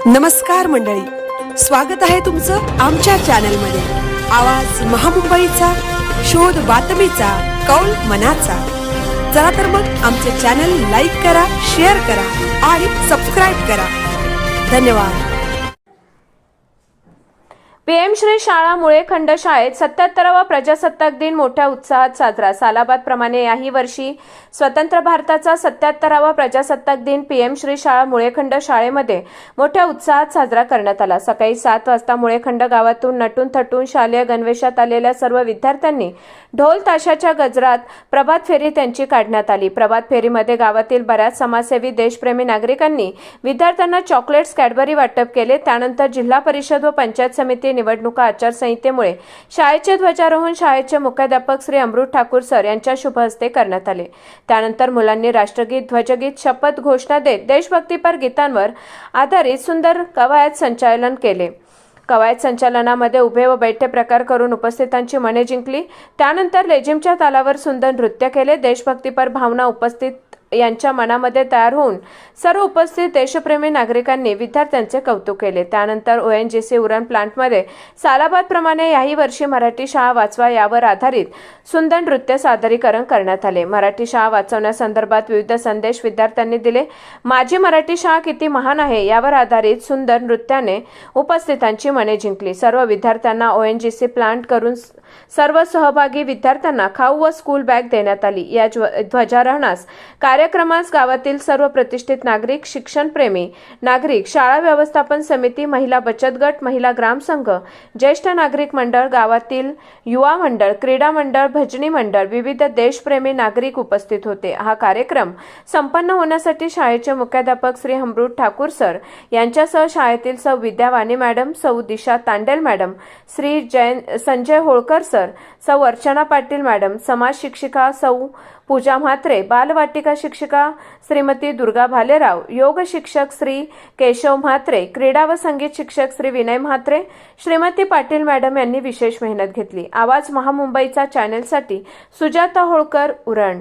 नमस्कार मंडळी, स्वागत आहे तुमचं आमच्या चॅनलमध्ये। आवाज महामुंबईचा, शोध बातमीचा, कौल मनाचा। चला तर मग आमचे चॅनल लाईक करा, शेअर करा आणि सबस्क्राइब करा। धन्यवाद। पीएम श्री शाळा मुळेखंड शाळेत 77वा प्रजासत्ताक दिन मोठ्या उत्साहात साजरा। सालाबाद प्रमाणे याही वर्षी स्वतंत्र भारताचा 77वा प्रजासत्ताक दिन पीएम श्री शाळा मुळेखंड शाळेमध्ये मोठ्या उत्साहात साजरा करण्यात आला। सकाळी 7 वाजता मुळेखंड गावातून नटून थटून शालेय गणवेशात आलेल्या सर्व विद्यार्थ्यांनी ढोल ताशाच्या गजरात प्रभात फेरी त्यांची काढण्यात आली। प्रभात फेरीमध्ये गावातील बऱ्याच समाजसेवी देशप्रेमी नागरिकांनी विद्यार्थ्यांना चॉकलेट्स, कॅडबरी वाटप केले। त्यानंतर जिल्हा परिषद व पंचायत समिती निवडणुका आचारसंहितेमुळे शाळेचे ध्वजारोहण शाळेचे मुख्याध्यापक श्री अमृत ठाकूर सर यांच्या शुभ हस्ते करण्यात आले। त्यानंतर मुलांनी राष्ट्रगीत, ध्वजगीत, शपथ घोषणा देत देशभक्तीपर गीतांवर आधारित सुंदर कवायत संचालन केले। कवायत संचालनामध्ये उभे व बैठे प्रकार करून उपस्थितांची मने जिंकली। त्यानंतर लेझिमच्या तालावर सुंदर नृत्य केले। देशभक्तीपर भावना उपस्थित यांच्या मनामध्ये तयार होऊन सर्व उपस्थित देशप्रेमी नागरिकांनी विद्यार्थ्यांचे कौतुक केले। त्यानंतर ओएनजीसी उरण प्लांटमध्ये सालाबाद प्रमाणे याही वर्षी मराठी शाळा वाचवा यावर आधारित सुंदर नृत्य सादरीकरण करण्यात आले। मराठी शाळा वाचवण्यासंदर्भात विविध संदेश विद्यार्थ्यांनी दिले। माझी मराठी शाळा किती महान आहे यावर आधारित सुंदर नृत्याने उपस्थितांची मने जिंकली। सर्व विद्यार्थ्यांना ओएनजीसी प्लांट करून सर्व सहभागी विद्यार्थ्यांना खाऊ व स्कूल बॅग देण्यात आली। या ध्वजारोहणास कार्यक्रमास गावातील सर्व प्रतिष्ठित नागरिक, शिक्षणप्रेमी नागरिक, शाळा व्यवस्थापन समिती, महिला बचत गट, महिला ग्रामसंघ, ज्येष्ठ नागरिक मंडळ, गावातील युवा मंडळ, क्रीडा मंडळ, भजनी मंडळ, विविध देशप्रेमी नागरिक उपस्थित होते। हा कार्यक्रम संपन्न होण्यासाठी शाळेचे मुख्याध्यापक श्री अमृत ठाकूर सर यांच्यासह शाळेतील सौ विद्यावाणी मॅडम, सौ दिशा तांडेल मॅडम, श्री संजय होळकर सर, सौ अर्चना पाटील मॅडम, समाज शिक्षिका सौ पूजा म्हात्रे, बालवाटिका शिक्षिका श्रीमती दुर्गा भालेराव, योग शिक्षक श्री केशव म्हात्रे, क्रीडा व संगीत शिक्षक श्री विनय म्हात्रे, श्रीमती पाटील मॅडम यांनी विशेष मेहनत घेतली। आवाज महामुंबईचा चॅनेलसाठी सुजाता होळकर, उरण।